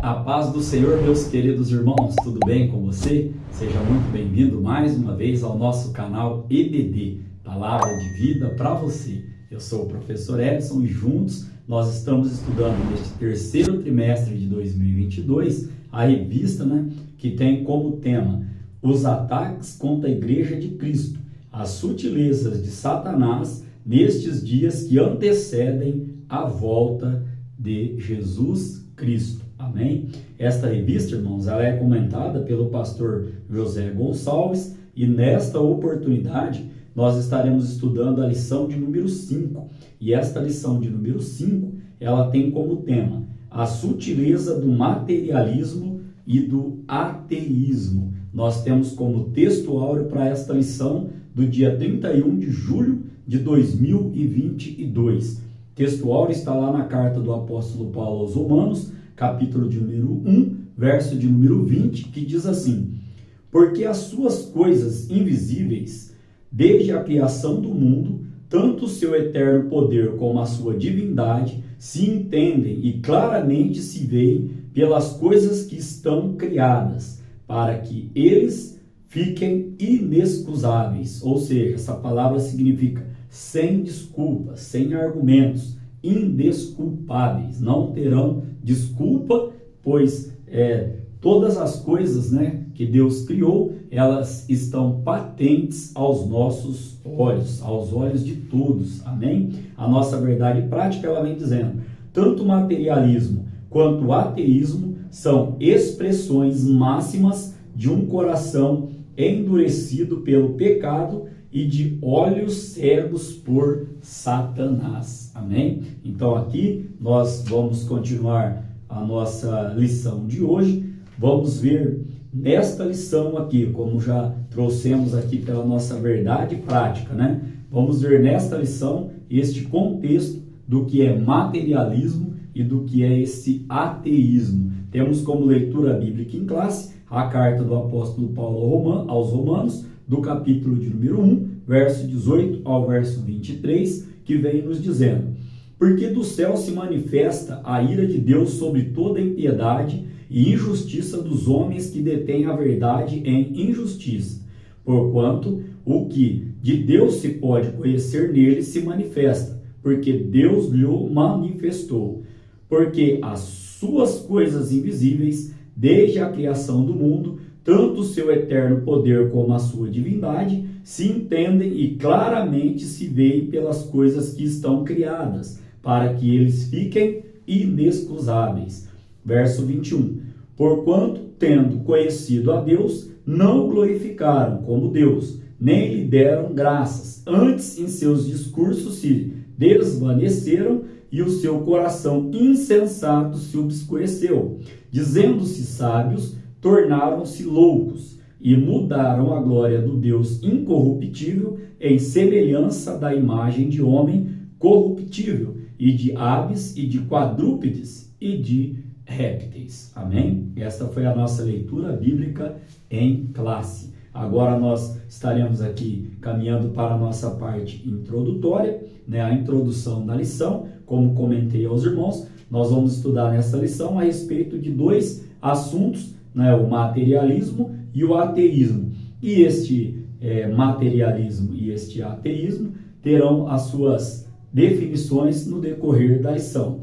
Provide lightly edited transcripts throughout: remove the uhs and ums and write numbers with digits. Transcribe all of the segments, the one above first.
A paz do Senhor, meus queridos irmãos, tudo bem com você? Seja muito bem-vindo mais uma vez ao nosso canal EBD, Palavra de Vida para você. Eu sou o professor Edson e juntos nós estamos estudando neste terceiro trimestre de 2022 a revista, que tem como tema os ataques contra a Igreja de Cristo, as sutilezas de Satanás nestes dias que antecedem a volta de Jesus Cristo. Amém? Esta revista, irmãos, ela é comentada pelo pastor José Gonçalves e nesta oportunidade nós estaremos estudando a lição de número 5. E esta lição de número 5, ela tem como tema a sutileza do materialismo e do ateísmo. Nós temos como texto áureo para esta lição do dia 31 de julho de 2022. Texto áureo está lá na carta do apóstolo Paulo aos Romanos, capítulo de número 1, verso de número 20, que diz assim: porque as suas coisas invisíveis, desde a criação do mundo, tanto o seu eterno poder como a sua divindade, se entendem e claramente se veem pelas coisas que estão criadas, para que eles fiquem inexcusáveis. Ou seja, essa palavra significa sem desculpas, sem argumentos, indesculpáveis. Não terão desculpa, pois todas as coisas, que Deus criou, elas estão patentes aos nossos olhos, aos olhos de todos. Amém? A nossa verdade prática, ela vem dizendo, tanto o materialismo quanto o ateísmo são expressões máximas de um coração endurecido pelo pecado e de olhos cegos por Satanás. Amém? Então aqui nós vamos continuar a nossa lição de hoje. Vamos ver nesta lição aqui, como já trouxemos aqui pela nossa verdade prática, Vamos ver nesta lição este contexto do que é materialismo e do que é esse ateísmo. Temos como leitura bíblica em classe a carta do apóstolo Paulo aos Romanos, do capítulo de número 1, verso 18 ao verso 23, que vem nos dizendo: porque do céu se manifesta a ira de Deus sobre toda impiedade e injustiça dos homens que detêm a verdade em injustiça, porquanto o que de Deus se pode conhecer nele se manifesta, porque Deus lhe manifestou. Porque as suas coisas invisíveis, desde a criação do mundo, tanto o seu eterno poder como a sua divindade, se entendem e claramente se veem pelas coisas que estão criadas, para que eles fiquem inexcusáveis. Verso 21. Porquanto, tendo conhecido a Deus, não o glorificaram como Deus, nem lhe deram graças. Antes, em seus discursos se desvaneceram e o seu coração insensato se obscureceu. Dizendo-se sábios, tornaram-se loucos e mudaram a glória do Deus incorruptível em semelhança da imagem de homem corruptível, e de aves, e de quadrúpedes, e de répteis. Amém? Esta foi a nossa leitura bíblica em classe. Agora nós estaremos aqui caminhando para a nossa parte introdutória, a introdução da lição. Como comentei aos irmãos, nós vamos estudar nessa lição a respeito de dois assuntos, o materialismo e o ateísmo. E este materialismo e este ateísmo terão as suas definições no decorrer da lição.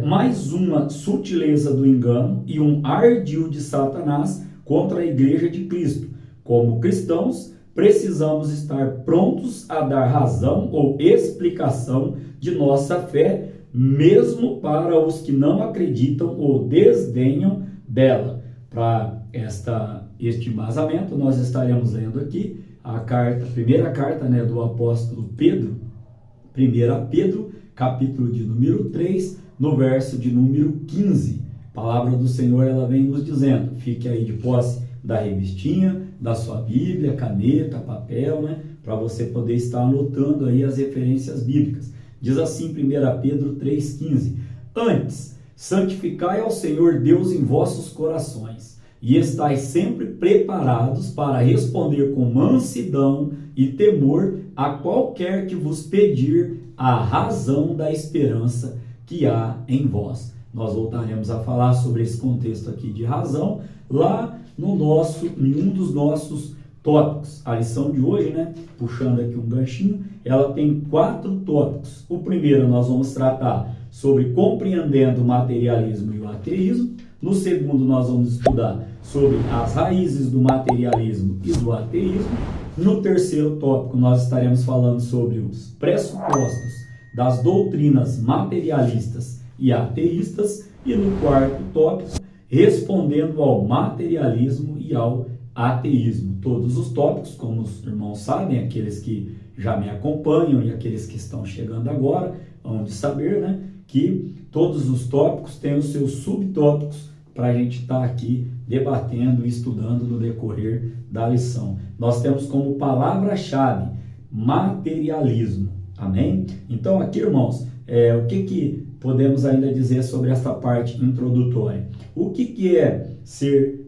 Mais uma sutileza do engano e um ardil de Satanás contra a Igreja de Cristo. Como cristãos, precisamos estar prontos a dar razão ou explicação de nossa fé, mesmo para os que não acreditam ou desdenham dela. Para este embasamento, nós estaremos lendo aqui a primeira carta do apóstolo Pedro, 1 Pedro, capítulo de número 3, no verso de número 15. A palavra do Senhor, ela vem nos dizendo, fique aí de posse da revistinha, da sua Bíblia, caneta, papel, para você poder estar anotando aí as referências bíblicas. Diz assim 1 Pedro 3,15: antes, santificai ao Senhor Deus em vossos corações, e estais sempre preparados para responder com mansidão e temor a qualquer que vos pedir a razão da esperança que há em vós. nós voltaremos a falar sobre esse contexto aqui de razão lá em um dos nossos tópicos. A lição de hoje, né, puxando aqui um ganchinho, ela tem 4 tópicos. O primeiro nós vamos tratar sobre compreendendo o materialismo e o ateísmo. No segundo nós vamos estudar sobre as raízes do materialismo e do ateísmo. No terceiro tópico nós estaremos falando sobre os pressupostos das doutrinas materialistas e ateístas. E no quarto tópico, respondendo ao materialismo e ao ateísmo. Todos os tópicos, como os irmãos sabem, aqueles que já me acompanham e aqueles que estão chegando agora, vão de saber, né, que todos os tópicos têm os seus subtópicos para a gente estar aqui debatendo e estudando no decorrer da lição. Nós temos como palavra-chave materialismo. Amém? Então aqui, irmãos, o que podemos ainda dizer sobre essa parte introdutória? O que é ser...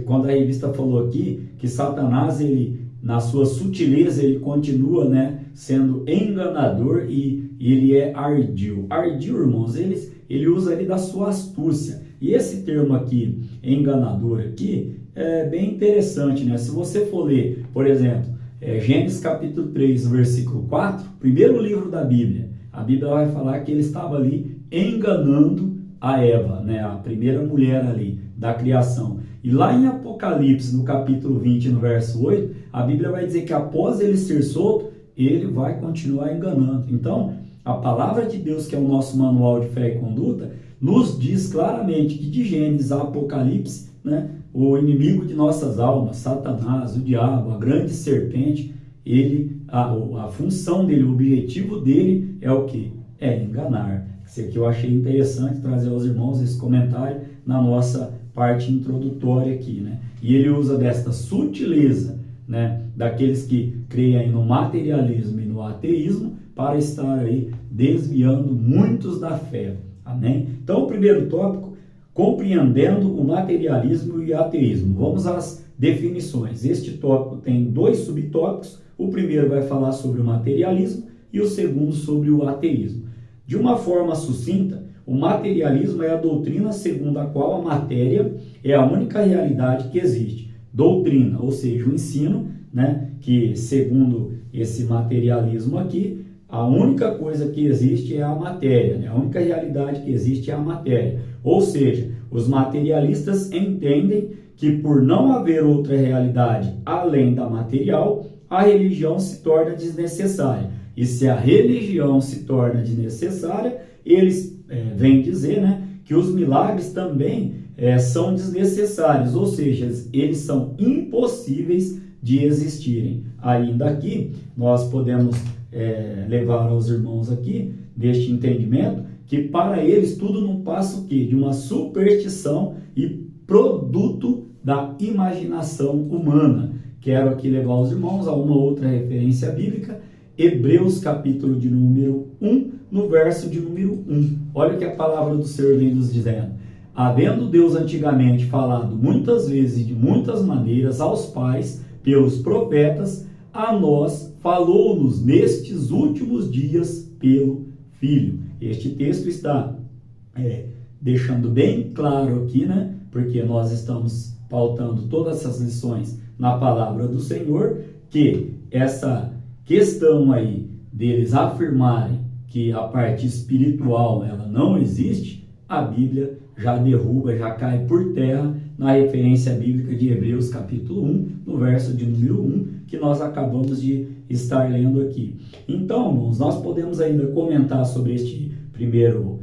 quando a revista falou aqui que Satanás, ele, na sua sutileza, ele continua, né, sendo enganador e ele é ardil. Ardil, irmãos, ele usa ali da sua astúcia. E esse termo aqui, enganador aqui, é bem interessante, né? Se você for ler, por exemplo, Gênesis capítulo 3, versículo 4, primeiro livro da Bíblia, a Bíblia vai falar que ele estava ali enganando a Eva, né, a primeira mulher ali da criação. E lá em Apocalipse, no capítulo 20, no verso 8, a Bíblia vai dizer que após ele ser solto, ele vai continuar enganando. Então, a palavra de Deus, que é o nosso manual de fé e conduta, nos diz claramente que de Gênesis a Apocalipse, né, o inimigo de nossas almas, Satanás, o diabo, a grande serpente, a função dele, o objetivo dele é o quê? É enganar. Isso aqui eu achei interessante trazer aos irmãos esse comentário na nossa parte introdutória aqui, né? E ele usa desta sutileza, né, daqueles que creem aí no materialismo e no ateísmo para estar aí desviando muitos da fé. Amém? Então, o primeiro tópico, compreendendo o materialismo e o ateísmo. Vamos às definições. Este tópico tem 2 subtópicos. O primeiro vai falar sobre o materialismo e o segundo sobre o ateísmo. De uma forma sucinta, o materialismo é a doutrina segundo a qual a matéria é a única realidade que existe. Doutrina, ou seja, o ensino, né, que segundo esse materialismo aqui, a única coisa que existe é a matéria, né? A única realidade que existe é a matéria. Ou seja, os materialistas entendem que por não haver outra realidade além da material, a religião se torna desnecessária. E se a religião se torna desnecessária, eles vêm dizer, né, que os milagres também são desnecessários, ou seja, eles são impossíveis de existirem. Ainda aqui, nós podemos levar aos irmãos aqui, deste entendimento, que para eles tudo não passa o quê? De uma superstição e produto da imaginação humana. Quero aqui levar os irmãos a uma outra referência bíblica, Hebreus capítulo de número 1, no verso de número 1. Olha o que a palavra do Senhor vem nos dizendo. Havendo Deus antigamente falado muitas vezes e de muitas maneiras aos pais, pelos profetas, a nós falou-nos nestes últimos dias pelo Filho. Este texto está deixando bem claro aqui, né? Porque nós estamos pautando todas essas lições na palavra do Senhor, que essa questão aí deles afirmarem que a parte espiritual ela não existe, a Bíblia já derruba, já cai por terra na referência bíblica de Hebreus capítulo 1, no verso de número 1, que nós acabamos de estar lendo aqui. Então, irmãos, nós podemos ainda comentar sobre este primeiro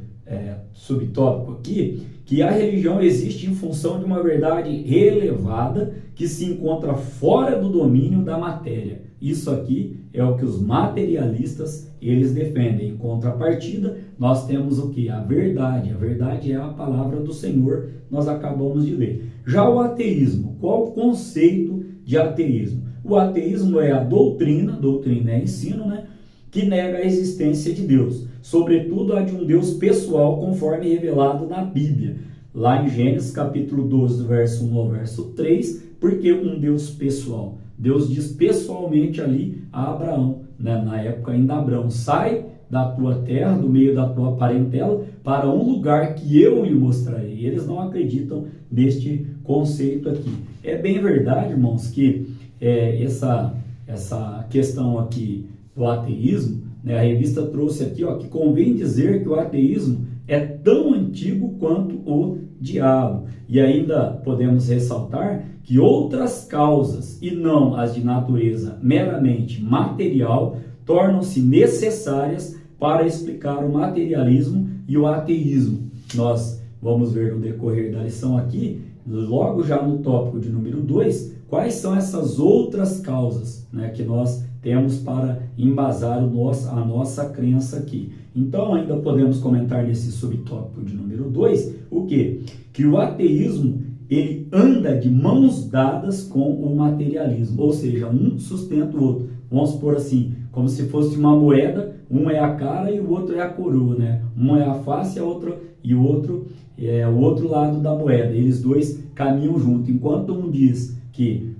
subtópico aqui, que a religião existe em função de uma verdade relevada que se encontra fora do domínio da matéria. Isso aqui é o que os materialistas eles defendem. Em contrapartida, nós temos o que? A verdade. A verdade é a palavra do Senhor, nós acabamos de ler. Já o ateísmo, qual o conceito de ateísmo? O ateísmo é a doutrina é ensino, né, que nega a existência de Deus, sobretudo a de um Deus pessoal, conforme revelado na Bíblia. Lá em Gênesis capítulo 12, do verso 1 ao verso 3, porque um Deus pessoal? Deus diz pessoalmente ali a Abraão, né? Na época ainda Abraão, sai da tua terra, do meio da tua parentela, para um lugar que eu lhe mostrarei. Eles não acreditam neste conceito aqui. É bem verdade, irmãos, que essa questão aqui do ateísmo, né, a revista trouxe aqui, ó, que convém dizer que o ateísmo é tão antigo quanto o diabo. E ainda podemos ressaltar que outras causas, e não as de natureza meramente material, tornam-se necessárias para explicar o materialismo e o ateísmo. Nós vamos ver no decorrer da lição aqui, logo já no tópico de número 2, quais são essas outras causas, né, que nós temos para embasar a nossa crença aqui. Então, ainda podemos comentar nesse subtópico de número 2, o quê? Que o ateísmo, ele anda de mãos dadas com o materialismo, ou seja, um sustenta o outro. Vamos supor assim, como se fosse uma moeda, um é a cara e o outro é a coroa, né? Um é a face e o outro é o outro lado da moeda. Eles dois caminham juntos. Enquanto um diz que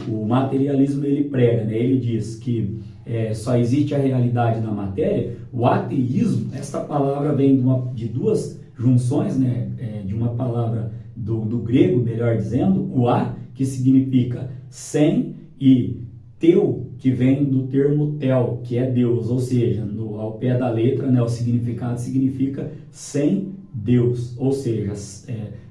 o materialismo ele prega, né? Ele diz que só existe a realidade na matéria, o ateísmo, essa palavra vem de duas junções, né? De uma palavra do grego, melhor dizendo, o a, que significa sem, e teu, que vem do termo tel, que é Deus, ou seja, ao pé da letra, né, o significado significa sem Deus, ou seja,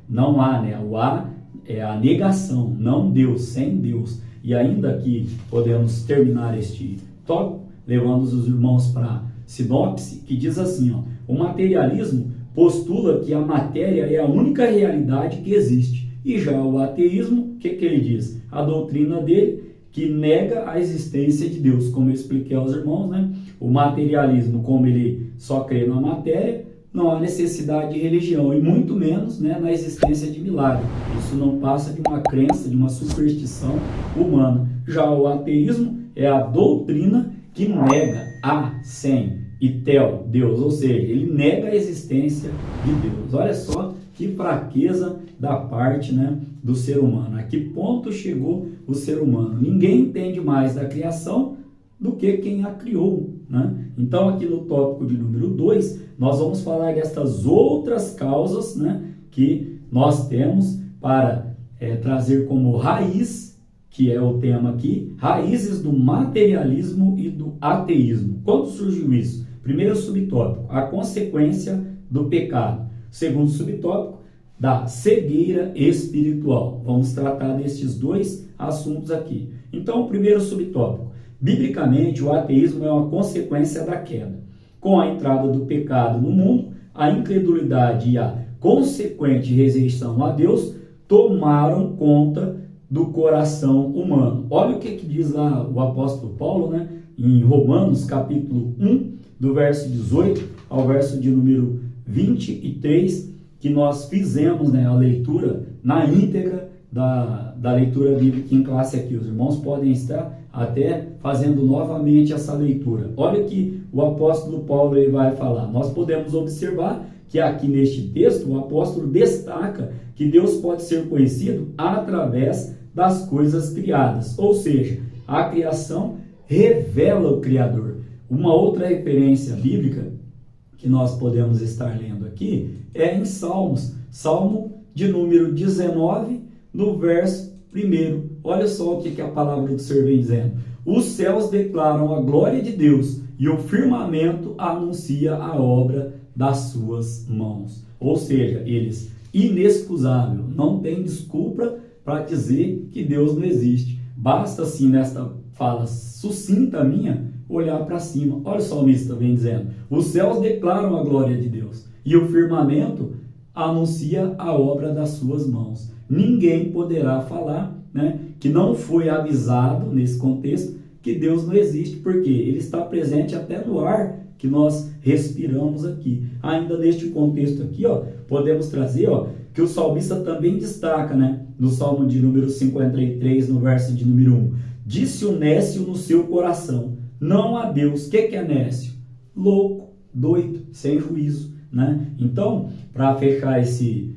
não há, né, o a é a negação, não Deus, sem Deus. E ainda aqui podemos terminar este tópico, levando os irmãos para sinopse, que diz assim, ó, o materialismo postula que a matéria é a única realidade que existe. E já o ateísmo, o que ele diz? A doutrina dele, que nega a existência de Deus. Como eu expliquei aos irmãos, né? O materialismo, como ele só crê na matéria, não há necessidade de religião, e muito menos, né, na existência de milagre. Isso não passa de uma crença, de uma superstição humana. Já o ateísmo é a doutrina que nega a, sem e tel, Deus, ou seja, ele nega a existência de Deus. Olha só que fraqueza da parte, né, do ser humano. A que ponto chegou o ser humano? Ninguém entende mais da criação do que quem a criou, né? Então, aqui no tópico de número 2, nós vamos falar destas outras causas, né, que nós temos para trazer como raiz, que é o tema aqui, raízes do materialismo e do ateísmo. Quando surgiu isso? Primeiro subtópico, a consequência do pecado. Segundo subtópico, da cegueira espiritual. Vamos tratar destes dois assuntos aqui. Então, o primeiro subtópico. Biblicamente, o ateísmo é uma consequência da queda. Com a entrada do pecado no mundo, a incredulidade e a consequente rejeição a Deus tomaram conta do coração humano. Olha o que diz lá o apóstolo Paulo, né, em Romanos, capítulo 1, do verso 18 ao verso de número 23, que nós fizemos, né, a leitura na íntegra da leitura bíblica em classe aqui. Os irmãos podem estar até fazendo novamente essa leitura. Olha que o apóstolo Paulo ele vai falar. Nós podemos observar que aqui neste texto o apóstolo destaca que Deus pode ser conhecido através das coisas criadas, ou seja, a criação revela o Criador. Uma outra referência bíblica que nós podemos estar lendo aqui é em Salmos, Salmo de número 19, no verso 1. Olha só o que a palavra do Senhor vem dizendo. Os céus declaram a glória de Deus e o firmamento anuncia a obra das suas mãos. Ou seja, eles, inexcusável, não tem desculpa para dizer que Deus não existe. Basta assim, nesta fala sucinta minha, olhar para cima. Olha o salmista vem dizendo, os céus declaram a glória de Deus e o firmamento anuncia a obra das suas mãos. Ninguém poderá falar, né, que não foi avisado nesse contexto que Deus não existe, porque ele está presente até no ar que nós respiramos aqui. Ainda neste contexto aqui, ó, podemos trazer, ó, que o salmista também destaca, né, no Salmo de número 53, no verso de número 1, disse o nécio no seu coração, não há Deus. O que é nécio? Louco, doido, sem juízo, né? Então, para fechar esse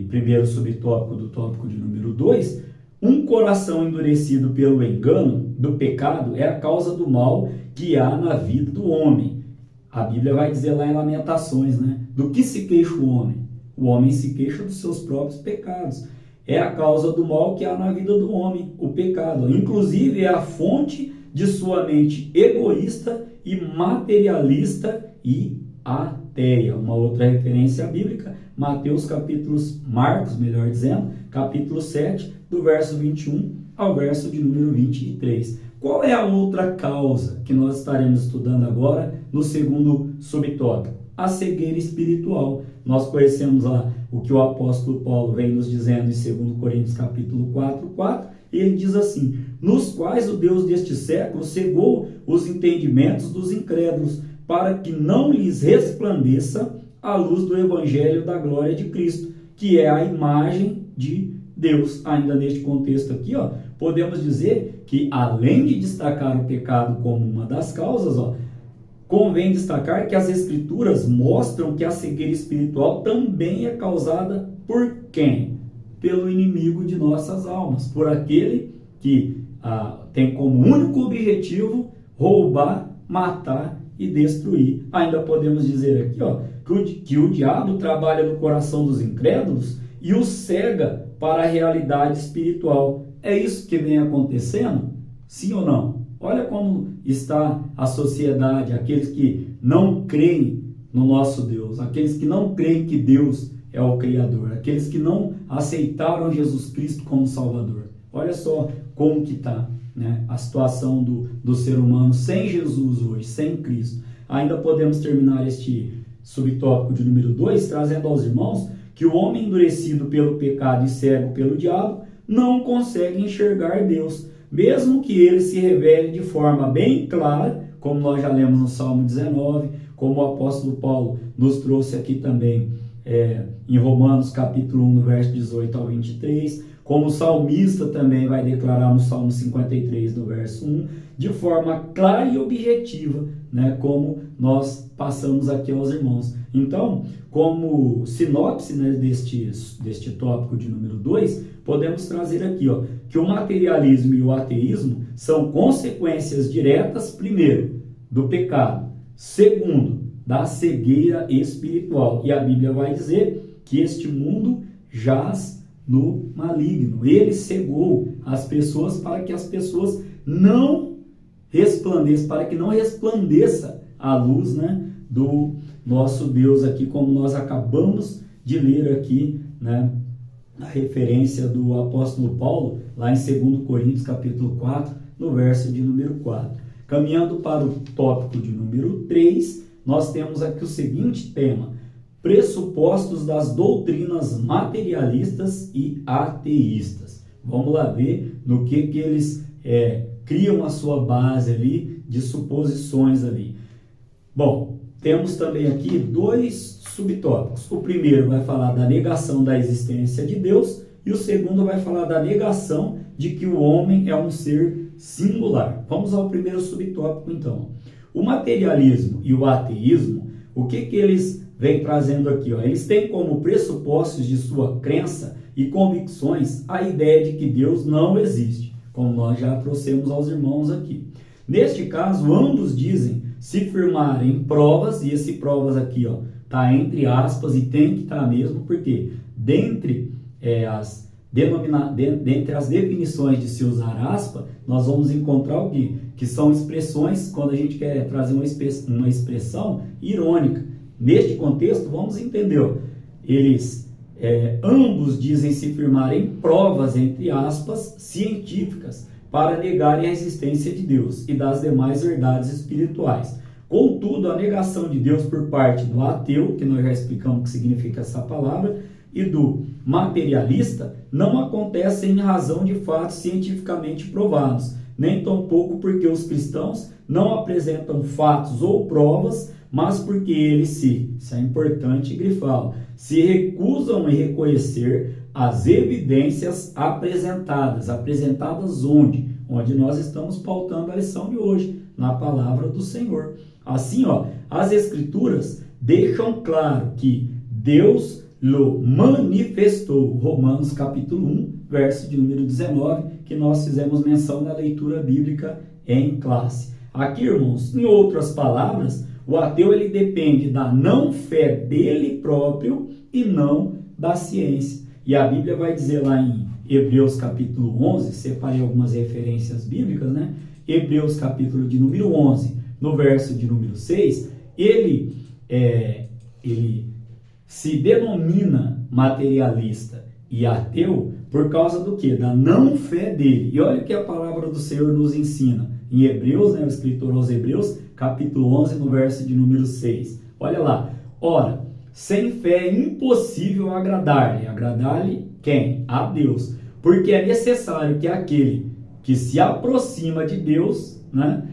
primeiro subtópico do tópico de número 2, um coração endurecido pelo engano do pecado é a causa do mal que há na vida do homem. A Bíblia vai dizer lá em Lamentações, né? Do que se queixa o homem? O homem se queixa dos seus próprios pecados. É a causa do mal que há na vida do homem, o pecado. Inclusive, é a fonte de sua mente egoísta e materialista e ateia. Uma outra referência bíblica, Marcos, melhor dizendo, capítulo 7, do verso 21 ao verso de número 23. Qual é a outra causa que nós estaremos estudando agora no segundo subtópico? A cegueira espiritual. Nós conhecemos lá o que o apóstolo Paulo vem nos dizendo em 2 Coríntios capítulo 4, ele diz assim: nos quais o Deus deste século cegou os entendimentos dos incrédulos, para que não lhes resplandeça a luz do evangelho da glória de Cristo, que é a imagem de Deus. Ainda neste contexto aqui, podemos dizer que, além de destacar o pecado como uma das causas, convém destacar que as Escrituras mostram que a cegueira espiritual também é causada por quem? Pelo inimigo de nossas almas, por aquele que tem como único objetivo roubar, matar e destruir. Ainda podemos dizer aqui que o diabo trabalha no coração dos incrédulos e os cega para a realidade espiritual. É isso que vem acontecendo? Sim ou não? Olha como está a sociedade, aqueles que não creem no nosso Deus, aqueles que não creem que Deus é o Criador, aqueles que não aceitaram Jesus Cristo como Salvador. Olha só como que está, né, a situação do ser humano sem Jesus hoje, sem Cristo. Ainda podemos terminar este subtópico de número 2, trazendo aos irmãos que o homem endurecido pelo pecado e cego pelo diabo não consegue enxergar Deus, mesmo que ele se revele de forma bem clara, como nós já lemos no Salmo 19, como o apóstolo Paulo nos trouxe aqui também em Romanos capítulo 1, no verso 18 ao 23, como o salmista também vai declarar no Salmo 53, no verso 1, de forma clara e objetiva, né, como nós passamos aqui aos irmãos. Então, como sinopse, né, deste tópico de número 2, podemos trazer aqui que o materialismo e o ateísmo são consequências diretas, primeiro, do pecado, segundo, da cegueira espiritual. E a Bíblia vai dizer que este mundo jaz no maligno. Ele cegou as pessoas para que as pessoas não resplandeçam, para que não resplandeça a luz, né, do nosso Deus aqui, como nós acabamos de ler aqui, né, a referência do apóstolo Paulo, lá em 2 Coríntios capítulo 4, no verso de número 4. Caminhando para o tópico de número 3, nós temos aqui o seguinte tema: pressupostos das doutrinas materialistas e ateístas. Vamos lá ver no que eles criam a sua base ali, de suposições ali. Bom, temos também aqui 2 subtópicos. O primeiro vai falar da negação da existência de Deus e o segundo vai falar da negação de que o homem é um ser singular. Vamos ao primeiro subtópico então. O materialismo e o ateísmo, o que eles vêm trazendo aqui? Eles têm como pressupostos de sua crença e convicções a ideia de que Deus não existe, como nós já trouxemos aos irmãos aqui. Neste caso, ambos dizem se firmar em provas, e esse provas aqui está entre aspas e tem que estar mesmo, porque dentre as definições de se usar aspa, nós vamos encontrar o quê? Que são expressões, quando a gente quer trazer uma expressão irônica. Neste contexto, vamos entender, eles ambos dizem se firmar em provas, entre aspas, científicas, para negarem a existência de Deus e das demais verdades espirituais. Contudo, a negação de Deus por parte do ateu, que nós já explicamos o que significa essa palavra, e do materialista, não acontece em razão de fatos cientificamente provados, nem tampouco porque os cristãos não apresentam fatos ou provas, mas porque eles isso é importante grifá-lo, se recusam em reconhecer as evidências apresentadas onde? Onde nós estamos pautando a lição de hoje, na palavra do Senhor. Assim, as Escrituras deixam claro que Deus lo manifestou. Romanos capítulo 1, verso de número 19, que nós fizemos menção na leitura bíblica em classe. Aqui, irmãos, em outras palavras, O ateu ele depende da não fé dele próprio e não da ciência. E a Bíblia vai dizer lá em Hebreus capítulo 11, separei algumas referências bíblicas, né? Hebreus capítulo de número 11, no verso de número 6, ele se denomina materialista e ateu por causa do quê? Da não fé dele. E olha o que a palavra do Senhor nos ensina. Em Hebreus, né, o escritor aos Hebreus, capítulo 11, no verso de número 6. Olha lá. Ora, sem fé é impossível agradar-lhe. Agradar-lhe quem? A Deus. Porque é necessário que aquele que se aproxima de Deus, né,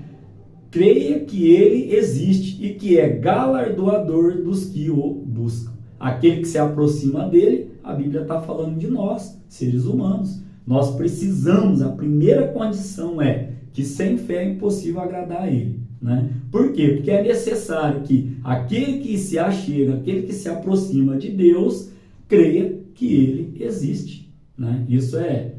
creia que ele existe e que é galardoador dos que o buscam. Aquele que se aproxima dele, a Bíblia está falando de nós, seres humanos. Nós precisamos, a primeira condição é que sem fé é impossível agradar a ele. Né? Por quê? Porque é necessário que aquele que se achega, aquele que se aproxima de Deus, creia que ele existe. Né? Isso é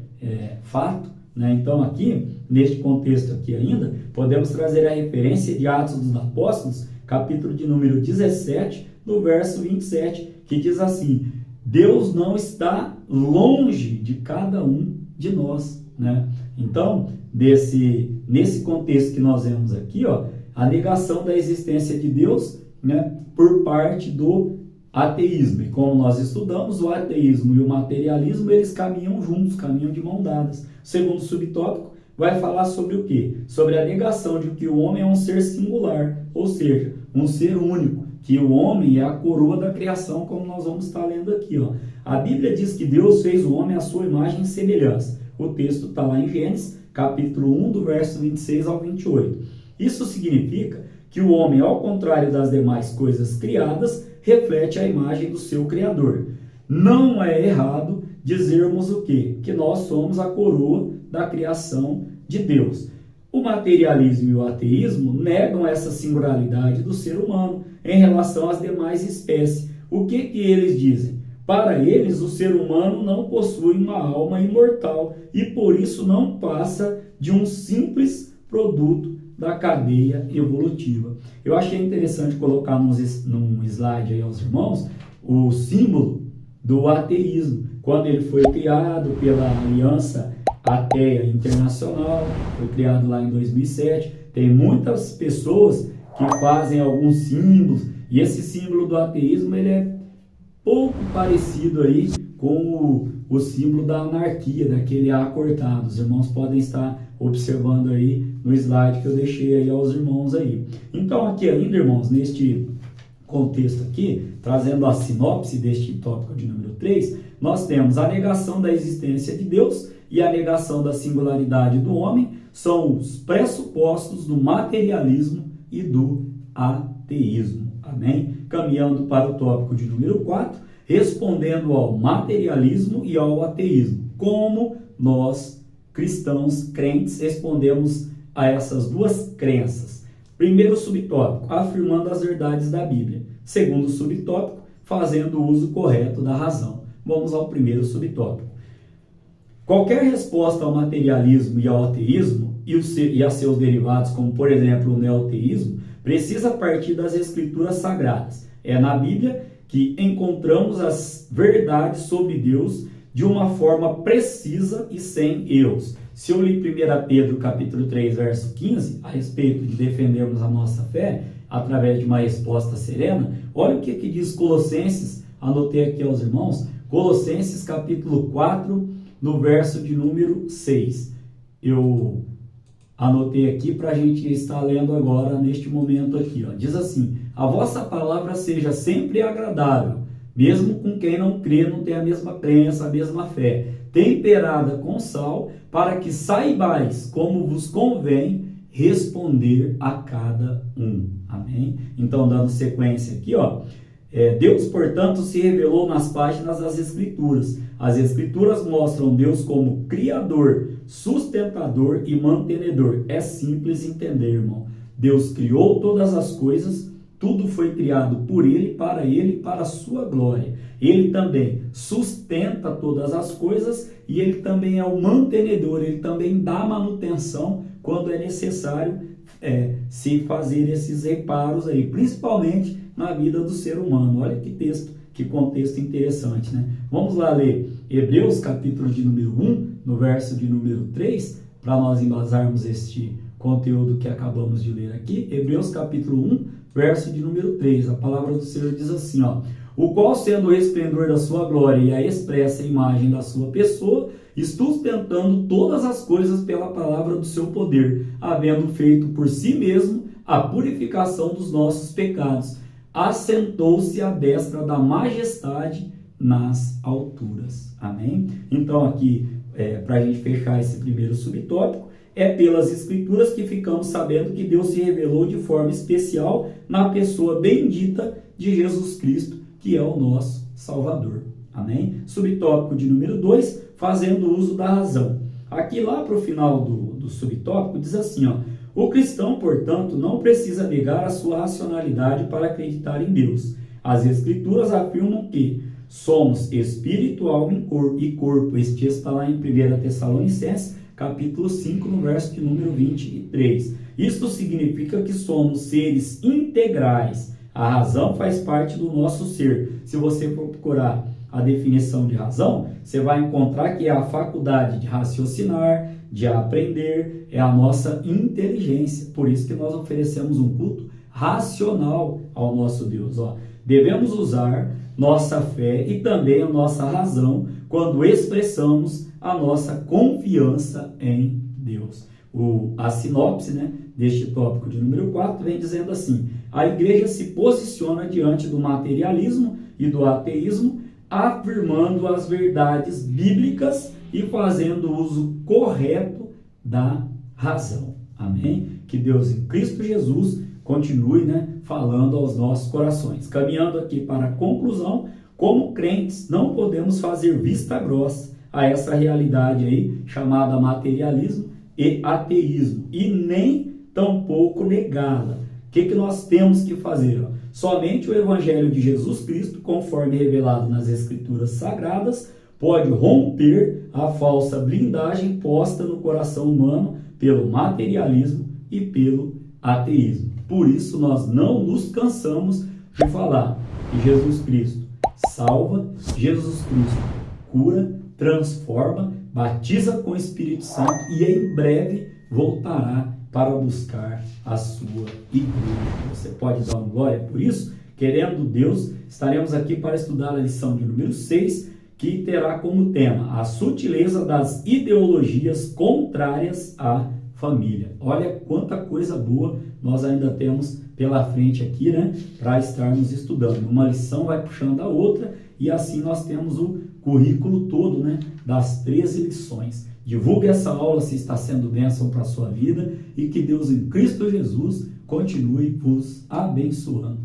fato. Né? Então aqui, neste contexto aqui ainda, podemos trazer a referência de Atos dos Apóstolos, capítulo de número 17, no verso 27, que diz assim: Deus não está longe de cada um de nós. Né? Então, nesse contexto que nós vemos aqui, ó, a negação da existência de Deus, né, por parte do ateísmo. E como nós estudamos, o ateísmo e o materialismo, eles caminham juntos, caminham de mão dadas. O segundo subtópico vai falar sobre o quê? Sobre a negação de que o homem é um ser singular, ou seja, um ser único, que o homem é a coroa da criação, como nós vamos estar lendo aqui. Ó. A Bíblia diz que Deus fez o homem à sua imagem e semelhança. O texto está lá em Gênesis, capítulo 1, do verso 26 ao 28. Isso significa que o homem, ao contrário das demais coisas criadas, reflete a imagem do seu Criador. Não é errado dizermos o quê? Que nós somos a coroa da criação de Deus. O materialismo e o ateísmo negam essa singularidade do ser humano em relação às demais espécies. O que eles dizem? Para eles, o ser humano não possui uma alma imortal e por isso não passa de um simples produto da cadeia evolutiva. Eu achei interessante colocar num slide aí aos irmãos o símbolo do ateísmo, quando ele foi criado pela Aliança Ateia Internacional, foi criado lá em 2007. Tem muitas pessoas que fazem alguns símbolos, e esse símbolo do ateísmo ele é pouco parecido aí com o símbolo da anarquia, daquele A cortado. Os irmãos podem estar observando aí no slide que eu deixei aí aos irmãos aí. Então aqui ainda, irmãos, neste contexto aqui, trazendo a sinopse deste tópico de número 3, nós temos a negação da existência de Deus e a negação da singularidade do homem, são os pressupostos do materialismo e do ateísmo. Amém? Caminhando para o tópico de número 4, respondendo ao materialismo e ao ateísmo. Como nós, cristãos, crentes, respondemos a essas duas crenças? Primeiro subtópico, afirmando as verdades da Bíblia. Segundo subtópico, fazendo uso correto da razão. Vamos ao primeiro subtópico. Qualquer resposta ao materialismo e ao ateísmo e a seus derivados, como por exemplo o neoteísmo, precisa partir das escrituras sagradas. É na Bíblia que encontramos as verdades sobre Deus de uma forma precisa e sem erros. Se eu li 1 Pedro capítulo 3, verso 15, a respeito de defendermos a nossa fé através de uma resposta serena, olha o que diz Colossenses, anotei aqui aos irmãos, Colossenses capítulo 4, no verso de número 6. Eu anotei aqui para a gente estar lendo agora, neste momento aqui. Ó. Diz assim: a vossa palavra seja sempre agradável, mesmo com quem não crê, não tem a mesma crença, a mesma fé, temperada com sal, para que saibais como vos convém responder a cada um. Amém? Então, dando sequência aqui, ó. Deus, portanto, se revelou nas páginas das Escrituras. As Escrituras mostram Deus como Criador, sustentador e mantenedor. É simples entender, irmão. Deus criou todas as coisas, tudo foi criado por Ele, para a sua glória. Ele também sustenta todas as coisas e Ele também é o mantenedor, Ele também dá manutenção quando é necessário se fazer esses reparos aí, principalmente na vida do ser humano. Olha que texto, que contexto interessante, né? Vamos lá ler Hebreus, capítulo de número 1, no verso de número 3, para nós embasarmos este conteúdo que acabamos de ler aqui. Hebreus, capítulo 1, verso de número 3. A palavra do Senhor diz assim, ó: o qual, sendo o esplendor da sua glória e a expressa imagem da sua pessoa, sustentando todas as coisas pela palavra do seu poder, havendo feito por si mesmo a purificação dos nossos pecados, assentou-se à destra da majestade nas alturas. Amém? Então aqui, para a gente fechar esse primeiro subtópico, é pelas Escrituras que ficamos sabendo que Deus se revelou de forma especial na pessoa bendita de Jesus Cristo, que é o nosso Salvador. Amém? Subtópico de número 2, fazendo uso da razão. Aqui lá para o final do subtópico diz assim, ó: o cristão, portanto, não precisa negar a sua racionalidade para acreditar em Deus. As Escrituras afirmam que somos espírito, alma e corpo. Este texto está lá em 1 Tessalonicenses, capítulo 5, no verso de número 23. Isto significa que somos seres integrais. A razão faz parte do nosso ser. Se você for procurar a definição de razão, você vai encontrar que é a faculdade de raciocinar, de aprender, é a nossa inteligência. Por isso que nós oferecemos um culto racional ao nosso Deus. Devemos usar nossa fé e também a nossa razão quando expressamos a nossa confiança em Deus. A sinopse, deste tópico de número 4 vem dizendo assim: a igreja se posiciona diante do materialismo e do ateísmo, afirmando as verdades bíblicas e fazendo uso correto da razão. Amém? Que Deus em Cristo Jesus continue falando aos nossos corações. Caminhando aqui para a conclusão, como crentes não podemos fazer vista grossa a essa realidade aí chamada materialismo e ateísmo, e nem tampouco negá-la. O que nós temos que fazer? Somente o Evangelho de Jesus Cristo, conforme revelado nas Escrituras Sagradas, pode romper a falsa blindagem posta no coração humano pelo materialismo e pelo ateísmo. Por isso, nós não nos cansamos de falar que Jesus Cristo salva, Jesus Cristo cura, transforma, batiza com o Espírito Santo e em breve voltará para buscar a sua igreja. Você pode dar uma glória por isso? Querendo Deus, estaremos aqui para estudar a lição de número 6, que terá como tema a sutileza das ideologias contrárias à família. Olha quanta coisa boa nós ainda temos pela frente aqui, para estarmos estudando. Uma lição vai puxando a outra e assim nós temos o currículo todo, das 13 lições. Divulgue essa aula se está sendo bênção para a sua vida e que Deus em Cristo Jesus continue vos abençoando.